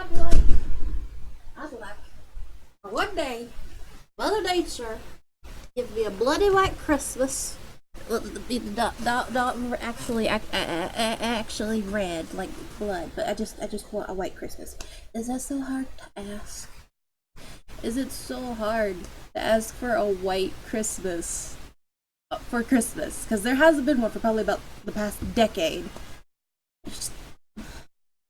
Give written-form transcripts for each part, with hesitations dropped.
I'd like one day, Mother Nature give me a bloody white Christmas. Not actually red like blood, but I just want a white Christmas. Is that so hard to ask? Is it so hard to ask for a white Christmas for Christmas? Because there hasn't been one for probably about the past decade.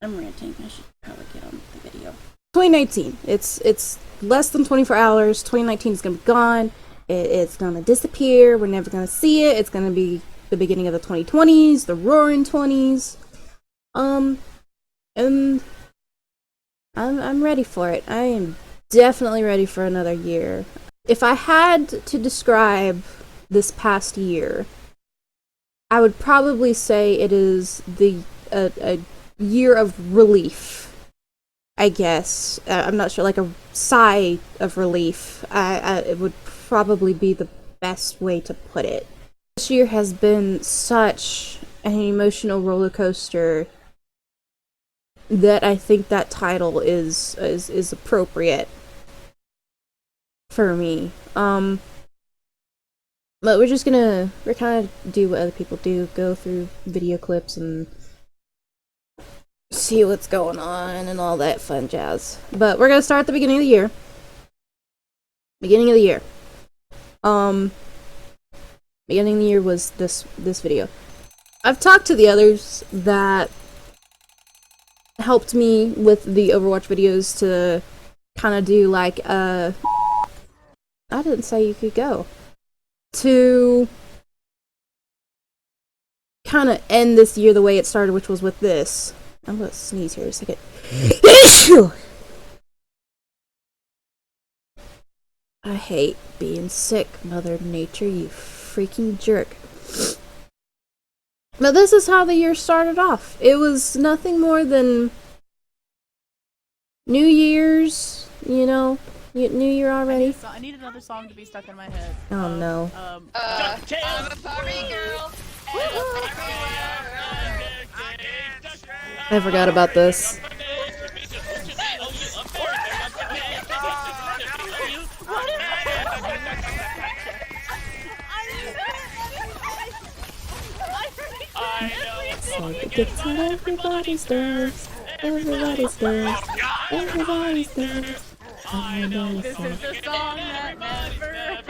I'm ranting. I should probably get on the video. 2019. It's less than 24 hours. 2019 is gonna be gone. It's gonna disappear. We're never gonna see it. It's gonna be the beginning of the 2020s, the Roaring 20s. And I'm ready for it. I am definitely ready for another year. If I had to describe this past year, I would probably say it is a year of relief, I guess. I'm not sure, like a sigh of relief. It would probably be the best way to put it. This year has been such an emotional roller coaster that I think that title is appropriate for me. But we're kind of do what other people do, go through video clips and see what's going on and all that fun jazz. But we're gonna start at the beginning of the year. Beginning of the year. Beginning of the year was this video. I've talked to the others that helped me with the Overwatch videos to kind of do like I didn't say you could go. To kind of end this year the way it started, which was with this. I'm gonna sneeze here a second. I hate being sick, Mother Nature, you freaking jerk. But this is how the year started off. It was nothing more than New Year's, you know, New Year already. I need another song to be stuck in my head. Oh no. I'm a Barbie girl. I forgot about this. It gets on everybody's nerves. Everybody's nerves. Everybody's nerves. This is the song that never ends.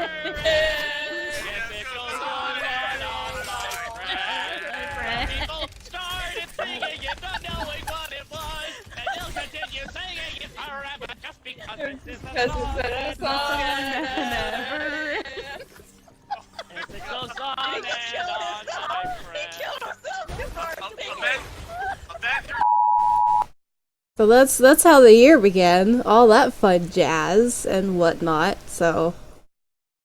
People started singing it, not knowing what it was, and they'll continue singing it forever just because this is the song that Never ends. it goes on and on, my friend. So that's how the year began. All that fun jazz and whatnot. So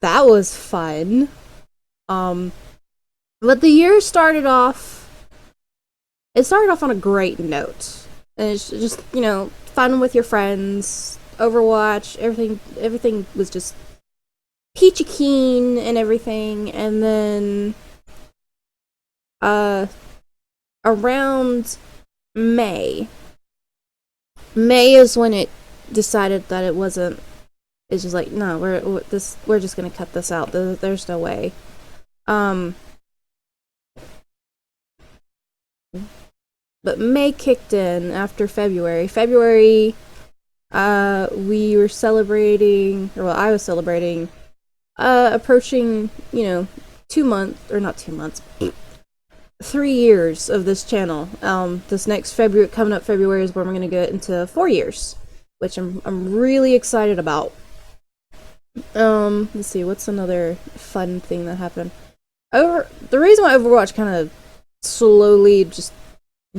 that was fun. But the year started off. It started off on a great note, and it's just, you know, fun with your friends, Overwatch. Everything was just peachy keen and everything. And then around May is when it decided that it wasn't. It's just like, no, we're just gonna cut this out. There's no way. But May kicked in after February. February, we were celebrating, or well, I was celebrating, approaching, 3 years of this channel. This next February, coming up February, is when we're gonna get into 4 years, which I'm really excited about. Let's see, what's another fun thing that happened? The reason why Overwatch kind of slowly just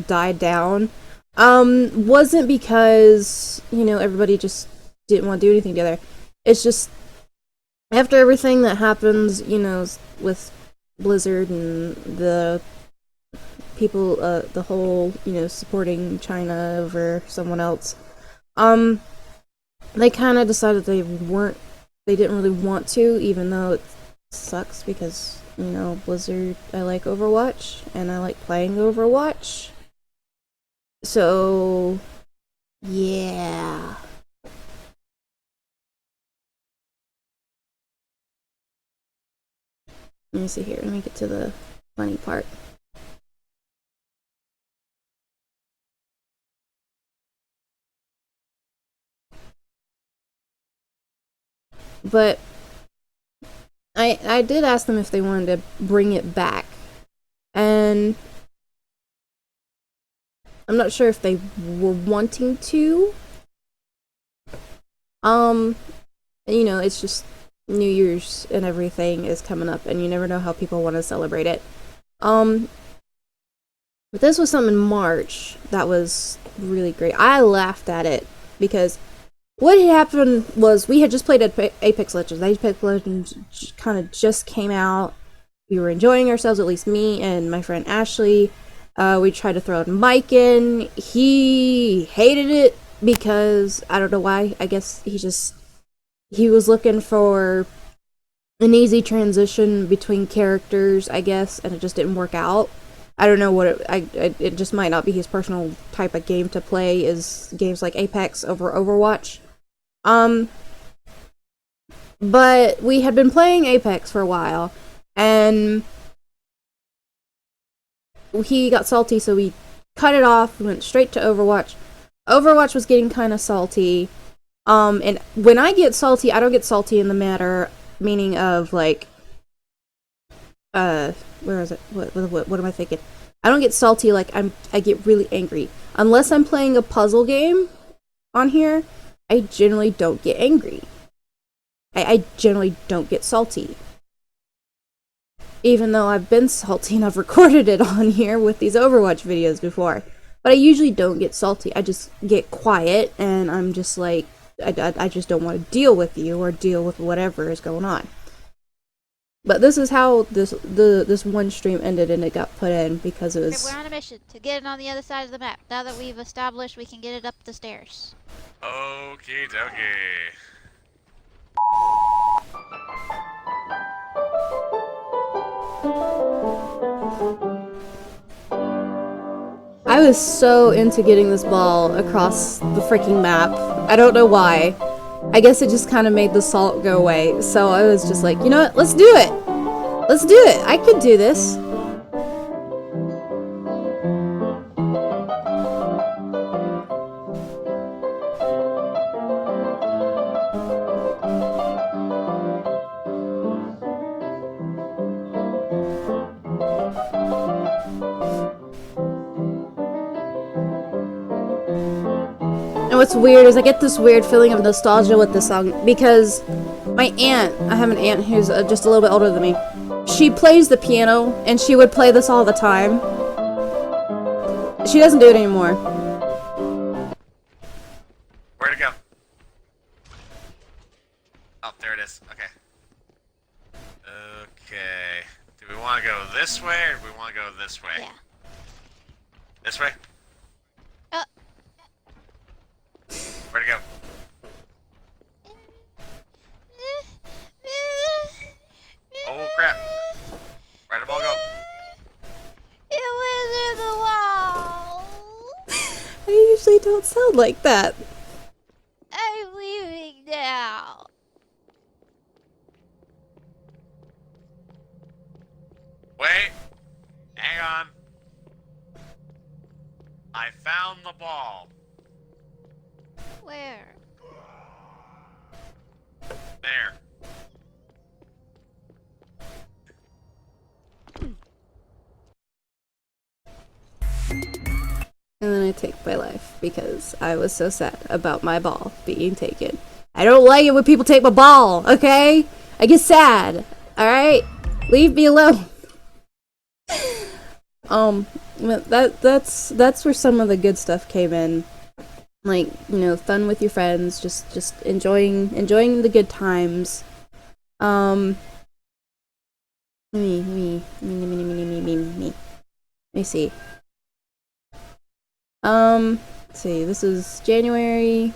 died down, wasn't because, everybody just didn't want to do anything together. It's just, after everything that happens, with Blizzard and the people, the whole, supporting China over someone else, they kind of decided they didn't really want to, even though it sucks because, Blizzard, I like Overwatch, and I like playing Overwatch. So Yeah. Let me see here. Let me get to the funny part. But I did ask them if they wanted to bring it back. And I'm not sure if they were wanting to. You know, it's just New Year's and everything is coming up, and you never know how people want to celebrate it. But this was something in March that was really great. I laughed at it because what had happened was we had just played Apex Legends. Apex Legends kind of just came out. We were enjoying ourselves, at least me and my friend Ashley. We tried to throw Mike in. He hated it because, I don't know why, I guess he was looking for an easy transition between characters, I guess, and it just didn't work out. I don't know what it just might not be his personal type of game to play, is games like Apex over Overwatch. But we had been playing Apex for a while, and he got salty, so we cut it off, went straight to Overwatch. Overwatch was getting kind of salty. And when I get salty, I don't get salty in the meaning of, like, where is it? What am I thinking? I don't get salty like I get really angry. Unless I'm playing a puzzle game on here, I generally don't get angry. I generally don't get salty. Even though I've been salty and I've recorded it on here with these Overwatch videos before. But I usually don't get salty. I just get quiet and I'm just like, I just don't want to deal with you or deal with whatever is going on. But this is how this one stream ended, and it got put in because it was... We're on a mission to get it on the other side of the map. Now that we've established we can get it up the stairs. Okie dokie. I was so into getting this ball across the freaking map. I don't know why. I guess it just kind of made the salt go away. So I was just like, you know what? Let's do it. Let's do it. I could do this. And what's weird is I get this weird feeling of nostalgia with this song because my aunt, I have an aunt who's just a little bit older than me. She plays the piano and she would play this all the time. She doesn't do it anymore. Where'd it go? Oh, there it is. Okay. Okay. Do we want to go this way or do we want to go this way? Yeah. This way? Where'd it go? Oh crap. Where'd the ball go? It went through the wall. I usually don't sound like that. I'm leaving now. Wait. Hang on. I found the ball. Where? There. And then I take my life because I was so sad about my ball being taken. I don't like it when people take my ball, okay? I get sad, alright? Leave me alone. That's where some of the good stuff came in. Like, you know, fun with your friends, just enjoying the good times. Let me see. Let's see, this is January,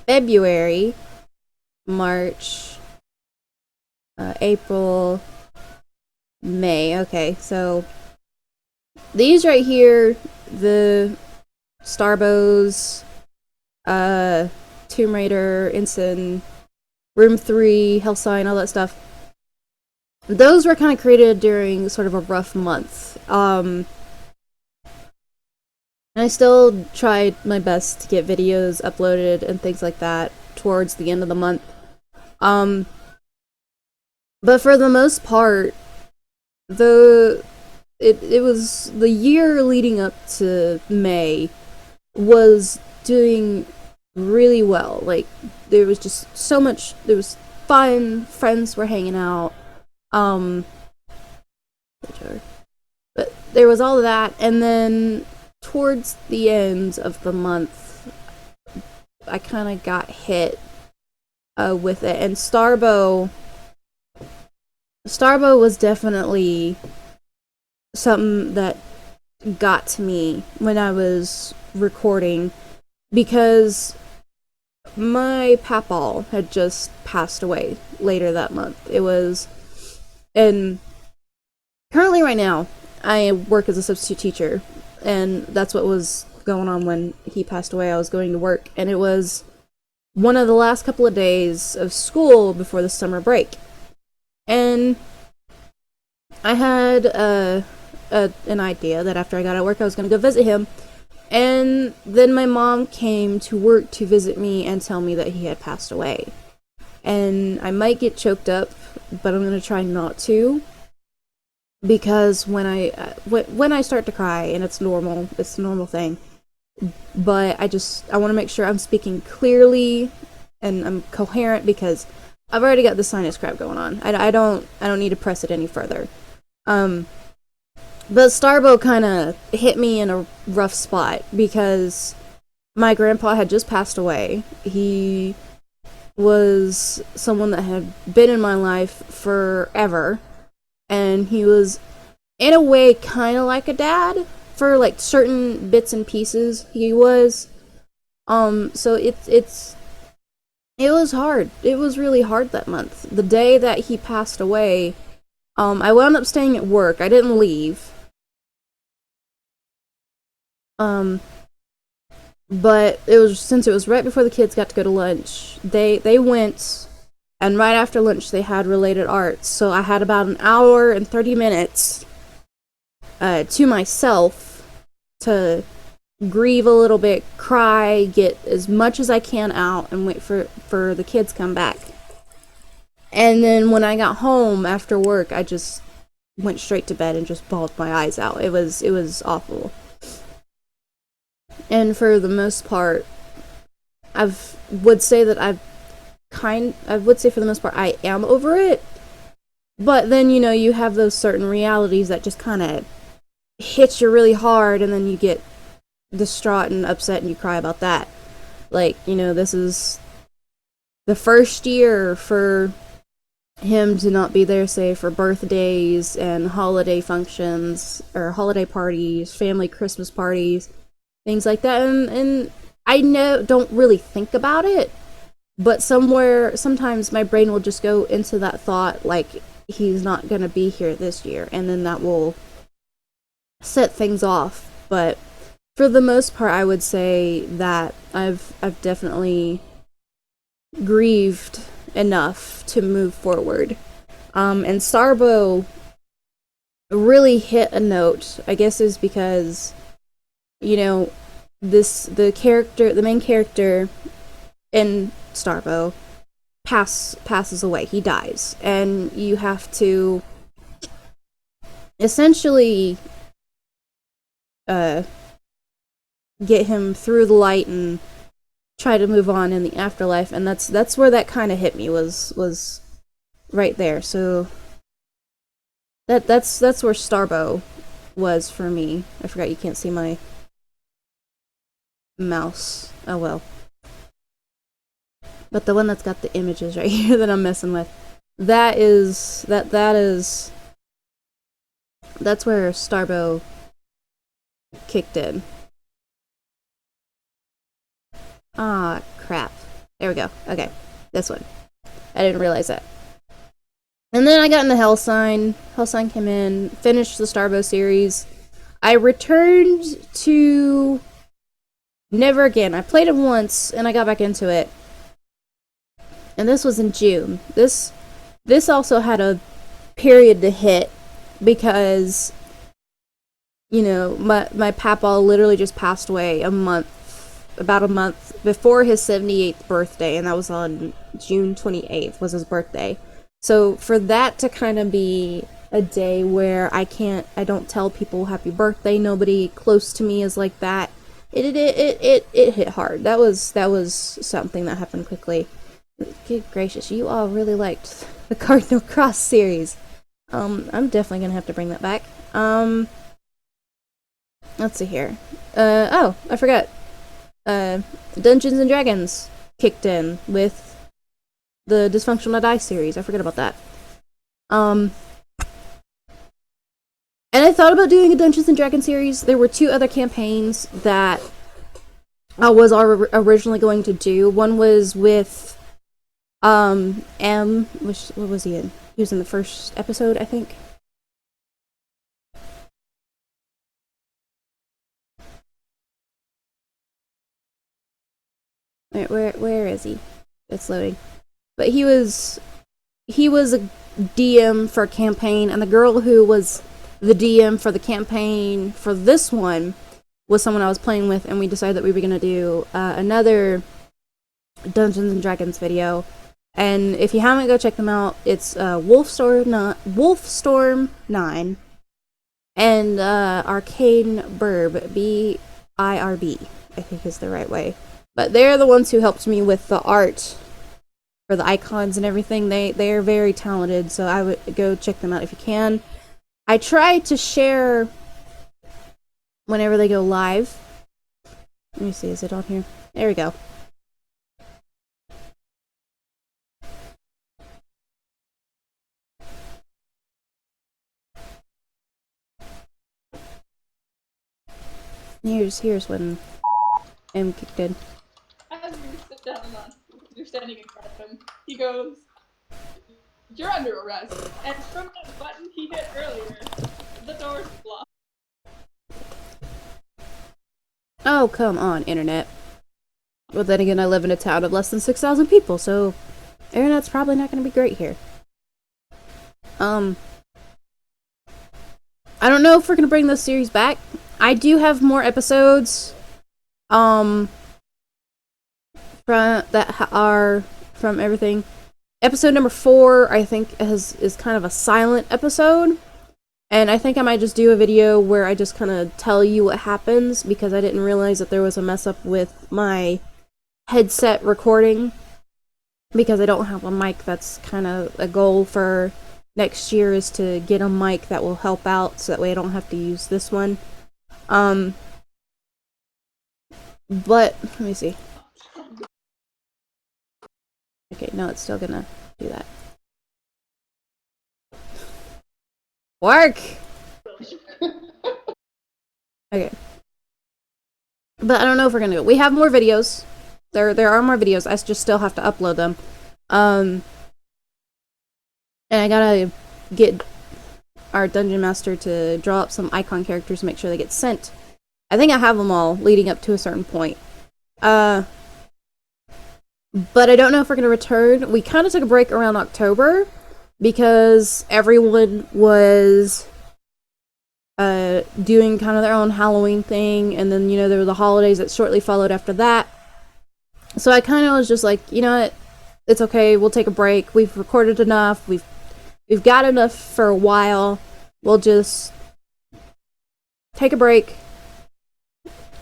February, March, April, May. Okay, so these right here the Starbows, Tomb Raider, Ensign, Room 3, Hellsign, all that stuff, those were kind of created during sort of a rough month. And I still tried my best to get videos uploaded and things like that towards the end of the month. But for the most part, it was the year leading up to May was doing really well. Like, there was just so much, there was fun, friends were hanging out, but there was all of that, and then towards the end of the month, I kind of got hit with it, and Starbow was definitely something that got to me when I was recording, because my papaw had just passed away later that month. And currently right now, I work as a substitute teacher, and that's what was going on when he passed away. I was going to work, and it was one of the last couple of days of school before the summer break. And I had an idea that after I got out of work, I was going to go visit him. And then my mom came to work to visit me and tell me that he had passed away. And I might get choked up, but I'm going to try not to. Because when I start to cry, and it's a normal thing, but I want to make sure I'm speaking clearly and I'm coherent, because I've already got the sinus crap going on. I don't need to press it any further. But Starbow kind of hit me in a rough spot, because my grandpa had just passed away. He was someone that had been in my life forever, and he was, in a way, kind of like a dad for like certain bits and pieces. He was, so it was hard. It was really hard that month. The day that he passed away, I wound up staying at work. I didn't leave. But since it was right before the kids got to go to lunch, they went, and right after lunch they had related arts, so I had about an hour and 30 minutes to myself to grieve a little bit, cry, get as much as I can out, and wait for the kids to come back. And then when I got home after work, I just went straight to bed and just bawled my eyes out. It was awful. And for the most part, I would say for the most part I am over it. But then, you have those certain realities that just kind of hit you really hard, and then you get distraught and upset and you cry about that. Like, this is the first year for him to not be there, say, for birthdays and holiday functions, or holiday parties, family Christmas parties, things like that. And I don't really think about it, but sometimes my brain will just go into that thought, like, he's not gonna be here this year, and then that will set things off. But for the most part, I would say that I've definitely grieved enough to move forward. And Starbow really hit a note, I guess, is because, the main character in Starbow passes away. He dies, and you have to essentially get him through the light and try to move on in the afterlife. And that's where that kind of hit me, was right there. So that's where Starbow was for me. I forgot you can't see my mouse. Oh well. But the one that's got the images right here that I'm messing with, that's where Starbow kicked in. Ah, crap. There we go. Okay, this one. I didn't realize that. And then I got into Hellsign. Hellsign came in, finished the Starbow series. I returned to Never Again. I played it once and I got back into it. And this was in June. This also had a period to hit because, you know, my papa literally just passed away about a month before his 78th birthday, and that was on June 28th was his birthday. So for that to kind of be a day where I don't tell people happy birthday, nobody close to me is like that, it hit hard. That was something that happened quickly. Good gracious, you all really liked the Cardinal Cross series. I'm definitely gonna have to bring that back. Let's see here. Oh, I forgot. Dungeons and Dragons kicked in with the Dysfunctional Die series. I forgot about that. And I thought about doing a Dungeons and Dragons series. There were 2 other campaigns that I was originally going to do. One was with M, what was he in? He was in the first episode, I think. Where is he? It's loading. But he was a DM for a campaign, and the girl who was the DM for the campaign for this one was someone I was playing with, and we decided that we were going to do another Dungeons and Dragons video. And if you haven't, go check them out. It's Wolfstorm 9 and ArcaneBirb, B-I-R-B, I think is the right way. But they're the ones who helped me with the art for the icons and everything. They are very talented, so I would go check them out if you can. I try to share whenever they go live. Let me see, is it on here? There we go. Here's when M kicked in. As you sit down on, you're standing in front of him, he goes, "You're under arrest." And from that button he hit earlier, the door's blocked. Oh, come on, internet. Well, then again, I live in a town of less than 6,000 people, so internet's probably not going to be great here. I don't know if we're going to bring this series back. I do have more episodes, from that are from everything. Episode number 4, I think, is kind of a silent episode. And I think I might just do a video where I just kind of tell you what happens, because I didn't realize that there was a mess up with my headset recording. Because I don't have a mic. That's kind of a goal for next year, is to get a mic that will help out, so that way I don't have to use this one. But, let me see. Okay, no, it's still gonna do that. Work! Okay. But I don't know if we're gonna do it. We have more videos. There are more videos. I just still have to upload them. And I gotta get our Dungeon Master to draw up some icon characters to make sure they get sent. I think I have them all leading up to a certain point. But I don't know if we're gonna return. We kind of took a break around October because everyone was doing kind of their own Halloween thing, and then, you know, there were the holidays that shortly followed after that. So I kind of was just like, you know what, it's okay, we'll take a break. We've recorded enough. We've got enough for a while. We'll just take a break,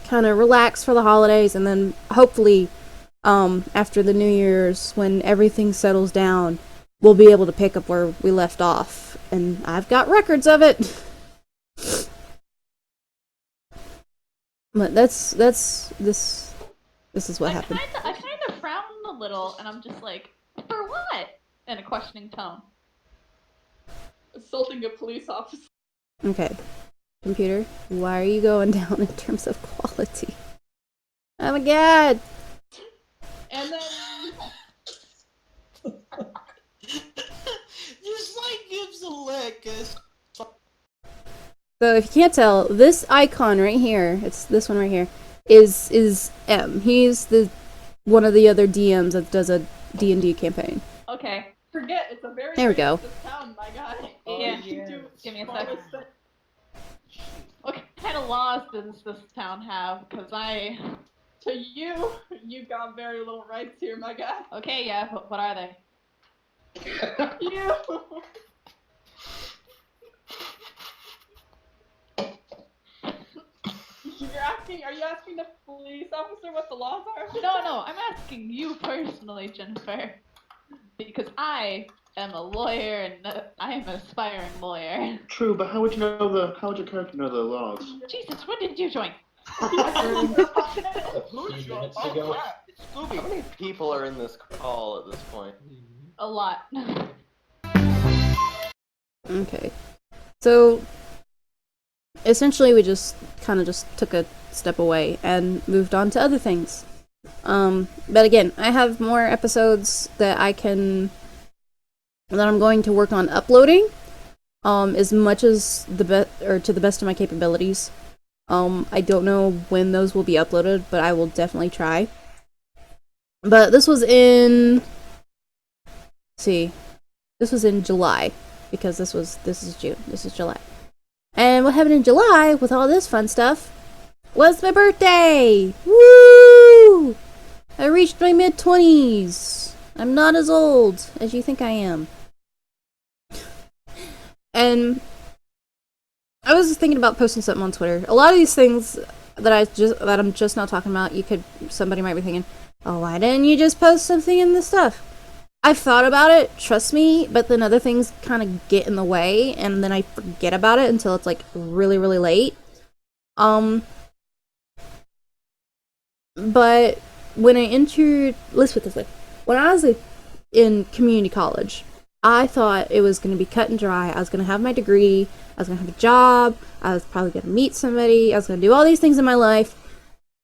kind of relax for the holidays, and then hopefully after the New Year's, when everything settles down, we'll be able to pick up where we left off. And I've got records of it. But this is what happened. I kind of frown a little, and I'm just like, for what? In a questioning tone. Assaulting a police officer. Okay. Computer, why are you going down in terms of quality? Oh my god! And then... Just like gives a lick. So if you can't tell, this icon right here, it's this one right here, is M. He's the one of the other DMs that does a D&D campaign. Okay. Forget it's a very There we go. expensive town, my guy. Yeah. Give me a second. What kind of laws does this town have? Because to you got very little rights here, my guy. Okay, yeah, what are they? You! Are you asking the police officer what the laws are? No, I'm asking you personally, Jennifer. Because I am a lawyer and I am an aspiring lawyer. True, but how would your character know the laws? Jesus, when did you join? How many people are in this call at this point? A lot. Okay. So, essentially we just kind of just took a step away and moved on to other things. But again, I have more episodes that I'm going to work on uploading, as much as to the best of my capabilities. I don't know when those will be uploaded, but I will definitely try. But this was in, this was in July, because this is June, this is July. And what happened in July with all this fun stuff was my birthday! Woo! I reached my mid-20s. I'm not as old as you think I am. And I was thinking about posting something on Twitter. A lot of these things that I'm just now talking about, somebody might be thinking, oh, why didn't you just post something in this stuff? I've thought about it, trust me, but then other things kind of get in the way, and then I forget about it until it's like really, really late. But when let's put it this way, when I was in community college, I thought it was going to be cut and dry. I was going to have my degree, I was going to have a job, I was probably going to meet somebody, I was going to do all these things in my life,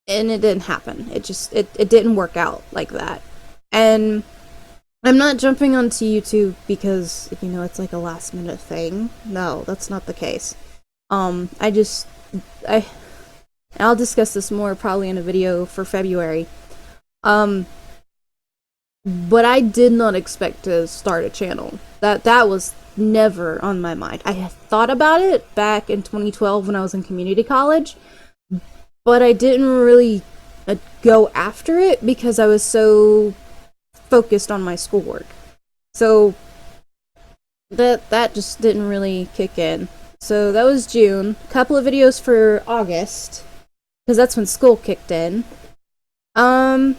and it didn't happen. It didn't work out like that. And I'm not jumping onto YouTube because, it's like a last minute thing. No, that's not the case. I'll discuss this more probably in a video for February. But I did not expect to start a channel. That was never on my mind. I had thought about it back in 2012 when I was in community college, but I didn't really go after it because I was so focused on my schoolwork. So that just didn't really kick in. So that was June. A couple of videos for August, because that's when school kicked in. That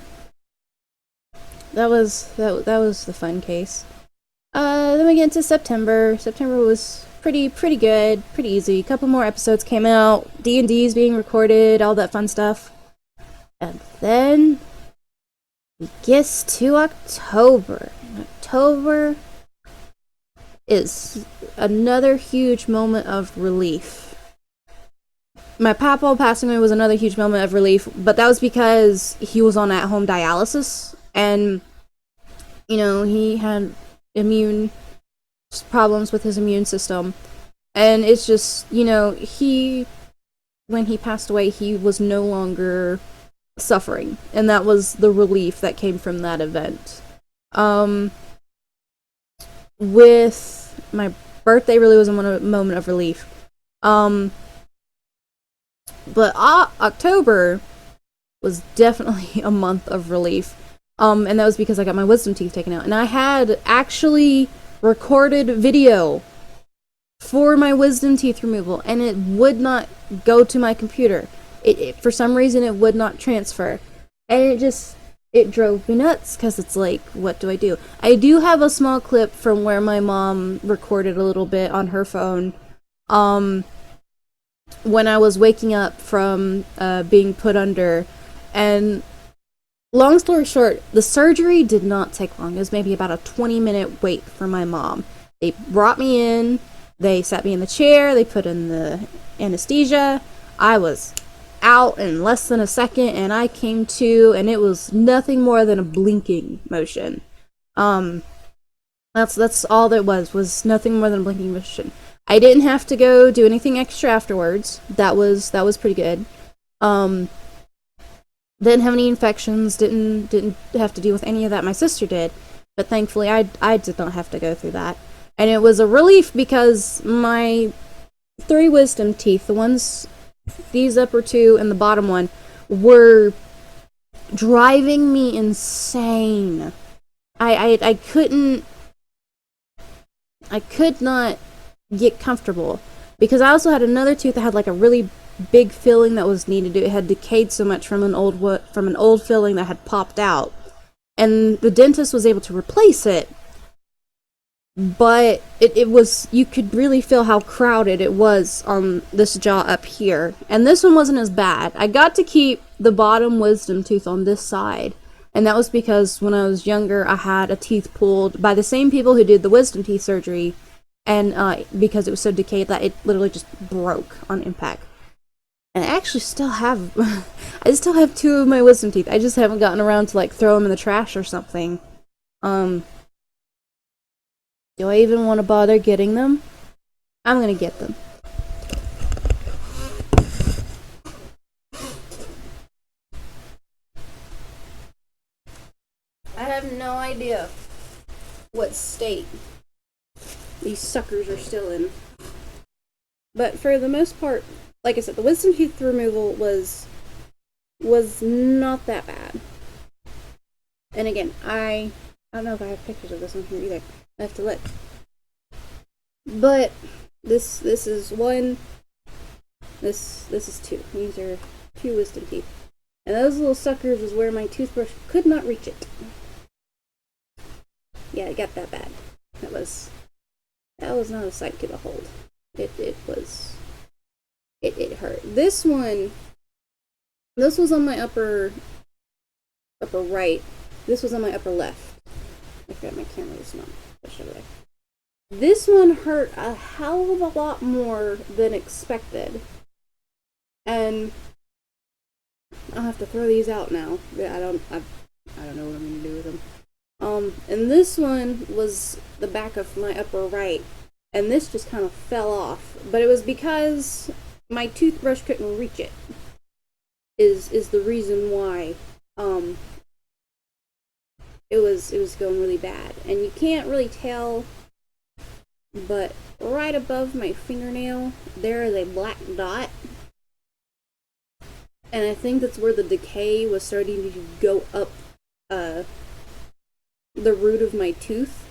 was the fun case. Then we get into September. September was pretty good, pretty easy. A couple more episodes came out. D&D's being recorded, all that fun stuff. And then it gets to October. October is another huge moment of relief. My papa passing away was another huge moment of relief, but that was because he was on at-home dialysis, and he had immune problems with his immune system, and it's just, when he passed away, he was no longer suffering, and that was the relief that came from that event. With my birthday really was a moment of relief. But October was definitely a month of relief. And that was because I got my wisdom teeth taken out. And I had actually recorded video for my wisdom teeth removal, and it would not go to my computer. For some reason, it would not transfer. And it drove me nuts, because it's like, what do? I do have a small clip from where my mom recorded a little bit on her phone, when I was waking up from being put under. And long story short, the surgery did not take long. It was maybe about a 20-minute wait for my mom. They brought me in, they sat me in the chair, they put in the anesthesia. I was out in less than a second, and I came to, and it was nothing more than a blinking motion. That's all that was nothing more than a blinking motion. I didn't have to go do anything extra afterwards. That was pretty good. Didn't have any infections, didn't have to deal with any of that. My sister did, but thankfully I did not have to go through that. And it was a relief because my 3 wisdom teeth, these upper 2 and the bottom one, were driving me insane. I could not get comfortable because I also had another tooth that had like a really big filling that was needed. It had decayed so much from an old filling that had popped out, and the dentist was able to replace it. But it was, you could really feel how crowded it was on this jaw up here. And this one wasn't as bad. I got to keep the bottom wisdom tooth on this side. And that was because when I was younger, I had a teeth pulled by the same people who did the wisdom teeth surgery. And because it was so decayed that it literally just broke on impact. And I actually still have, I still have 2 of my wisdom teeth. I just haven't gotten around to like throw them in the trash or something. Do I even want to bother getting them? I'm gonna get them. I have no idea what state these suckers are still in. But for the most part, like I said, the wisdom tooth removal was not that bad. And again, I don't know if I have pictures of this one here either. I have to look. But this is 1. This is 2. These are 2 wisdom teeth. And those little suckers was where my toothbrush could not reach it. Yeah, it got that bad. That was not a sight to behold. It hurt. This one was on my upper right. This was on my upper left. I forgot my camera was not pushed over there. This one hurt a hell of a lot more than expected. And I'll have to throw these out now. I don't know what I'm gonna do with them. And this one was the back of my upper right, and this just kind of fell off. But it was because my toothbrush couldn't reach it. Is the reason why it was going really bad. And you can't really tell, but right above my fingernail there is a black dot. And I think that's where the decay was starting to go up the root of my tooth.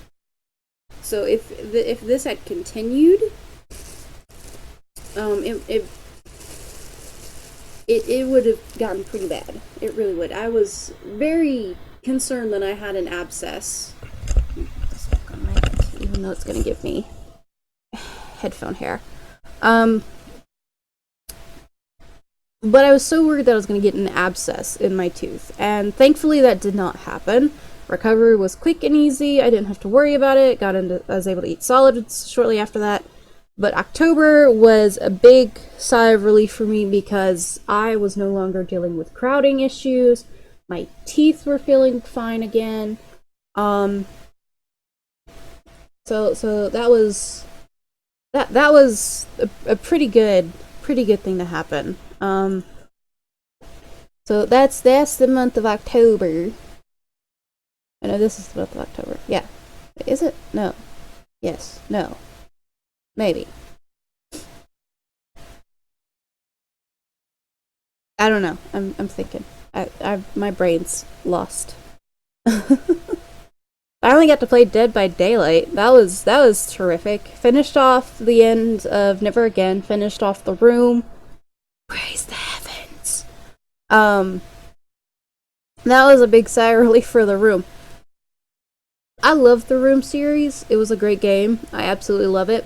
So if this had continued, it would have gotten pretty bad. It really would. I was very concerned that I had an abscess. Even though it's going to give me headphone hair. But I was so worried that I was going to get an abscess in my tooth. And thankfully that did not happen. Recovery was quick and easy. I didn't have to worry about it. I was able to eat solids shortly after that. But October was a big sigh of relief for me because I was no longer dealing with crowding issues. My teeth were feeling fine again. So that was a pretty good thing to happen. So that's the month of October. I know this is the month of October. Yeah. Is it? No. Yes. No. Maybe. I don't know. I'm thinking. My brain's lost. I only got to play Dead by Daylight. That was terrific. Finished off the end of Never Again. Finished off The Room. Praise the heavens. That was a big sigh of relief for The Room. I love the Room series. It was a great game. I absolutely love it.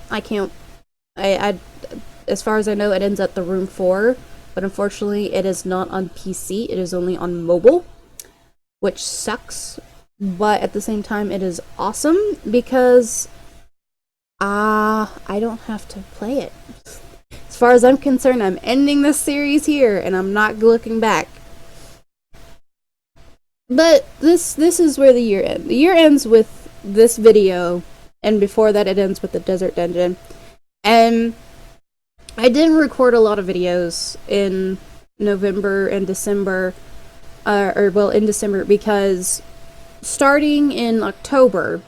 As far as I know, it ends at The Room 4, but unfortunately it is not on PC. It is only on mobile, which sucks, but at the same time it is awesome because I don't have to play it. As far as I'm concerned, I'm ending this series here and I'm not looking back. But this is where the year ends. The year ends with this video, and before that it ends with the Desert Dungeon. And I didn't record a lot of videos in November and December, in December, because starting in October,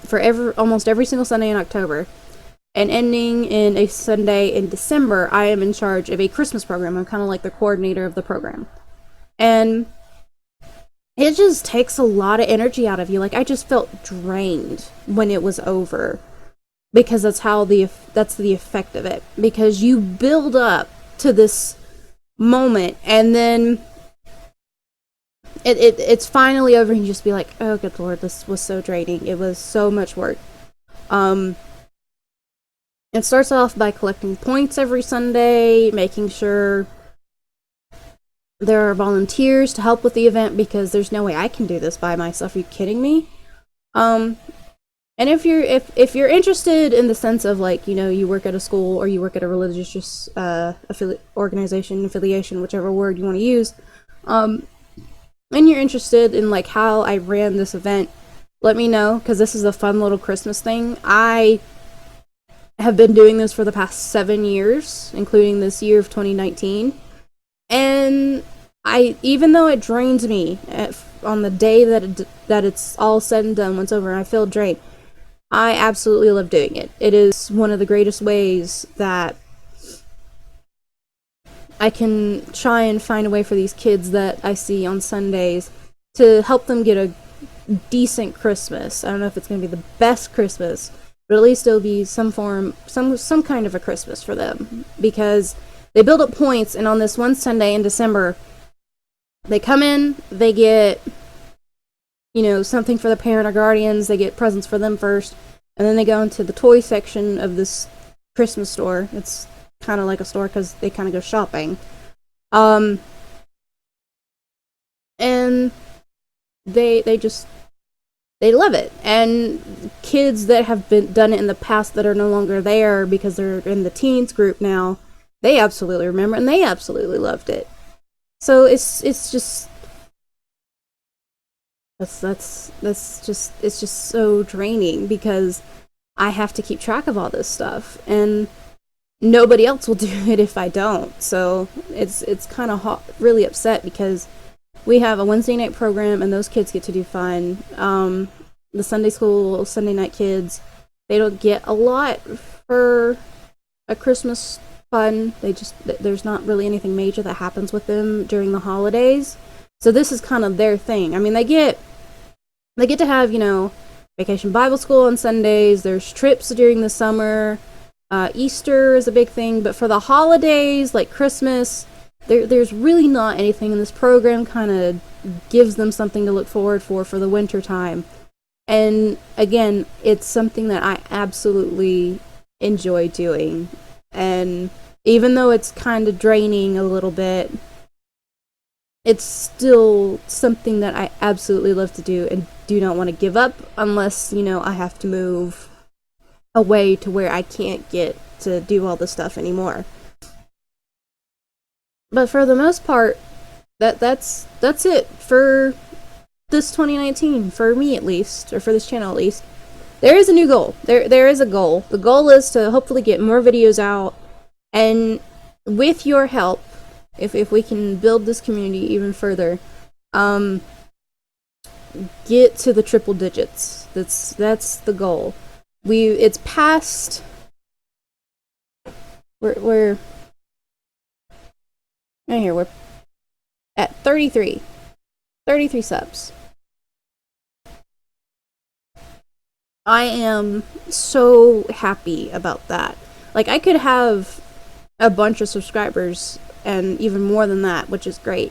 for almost every single Sunday in October, and ending in a Sunday in December, I am in charge of a Christmas program. I'm kind of like the coordinator of the program. And it just takes a lot of energy out of you. Like, I just felt drained when it was over. Because that's the effect of it. Because you build up to this moment, and then it's finally over, and you just be like, oh good lord, this was so draining. It was so much work. It starts off by collecting points every Sunday, making sure there are volunteers to help with the event, because there's no way I can do this by myself. Are you kidding me? And if you're interested in the sense of, like, you know, you work at a school or you work at a religious affiliation, whichever word you want to use, and you're interested in, like, how I ran this event, let me know, because this is a fun little Christmas thing. I have been doing this for the past 7 years, including this year of 2019, and even though it drains me on the day that it's all said and done, once over, and I feel drained, I absolutely love doing it. It is one of the greatest ways that I can try and find a way for these kids that I see on Sundays to help them get a decent Christmas. I don't know if it's going to be the best Christmas, but at least it'll be some kind of a Christmas for them, because they build up points, and on this one Sunday in December, they come in, they get, you know, something for the parent or guardians, they get presents for them first, and then they go into the toy section of this Christmas store. It's kind of like a store because they kind of go shopping. And they love it. And kids that have done it in the past that are no longer there because they're in the teens group now, they absolutely remember, and they absolutely loved it. So it's just it's just so draining, because I have to keep track of all this stuff, and nobody else will do it if I don't. So it's kind of really upset, because we have a Wednesday night program, and those kids get to do fun. The Sunday school, Sunday night kids, they don't get a lot for a Christmas fun. There's not really anything major that happens with them during the holidays. So this is kind of their thing. I mean, they get to have, you know, vacation Bible school on Sundays. There's trips during the summer. Easter is a big thing. But for the holidays, like Christmas, there's really not anything in this program. Kind of gives them something to look forward for the winter time. And again, it's something that I absolutely enjoy doing. And even though it's kind of draining a little bit, it's still something that I absolutely love to do and do not want to give up, unless, you know, I have to move away to where I can't get to do all this stuff anymore. But for the most part, that's it for this 2019, for me at least, or for this channel at least. There is a new goal. There is a goal. The goal is to hopefully get more videos out, and with your help, if we can build this community even further, get to the triple digits. That's the goal. It's past. We're right here. We're at 33 subs. I am so happy about that. Like, I could have a bunch of subscribers and even more than that, which is great.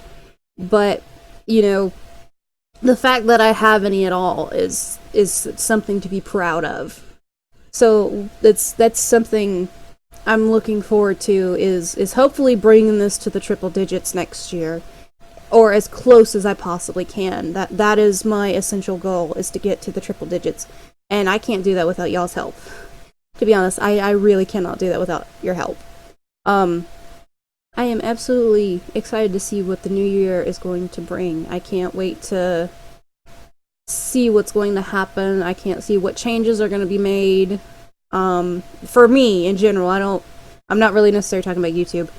But, you know, the fact that I have any at all is something to be proud of. So that's something I'm looking forward to, is hopefully bringing this to the triple digits next year, or as close as I possibly can. That is my essential goal, is to get to the triple digits, and I can't do that without y'all's help. To be honest, I really cannot do that without your help. I am absolutely excited to see what the new year is going to bring. I can't wait to see what's going to happen. I can't see what changes are going to be made. For me, in general, I'm not really necessarily talking about YouTube.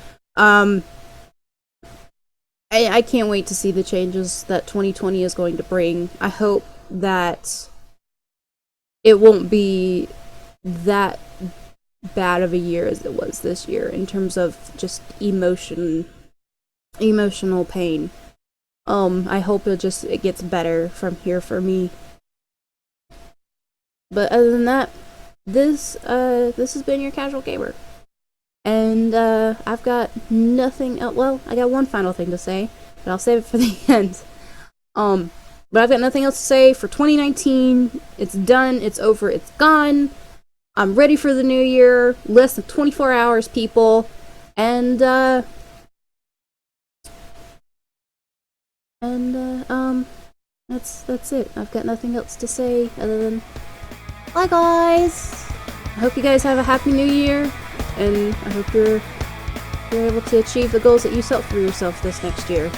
I can't wait to see the changes that 2020 is going to bring. I hope that it won't be that bad of a year as it was this year in terms of just emotional pain. I hope it gets better from here for me. But other than that, this has been your Casual Gamer. And I've got nothing else. Well, I got one final thing to say, but I'll save it for the end. But I've got nothing else to say for 2019. It's done, it's over, it's gone. I'm ready for the new year. Less than 24 hours, people. And that's it. I've got nothing else to say other than bye, guys. I hope you guys have a happy new year, and I hope you're able to achieve the goals that you set for yourself this next year.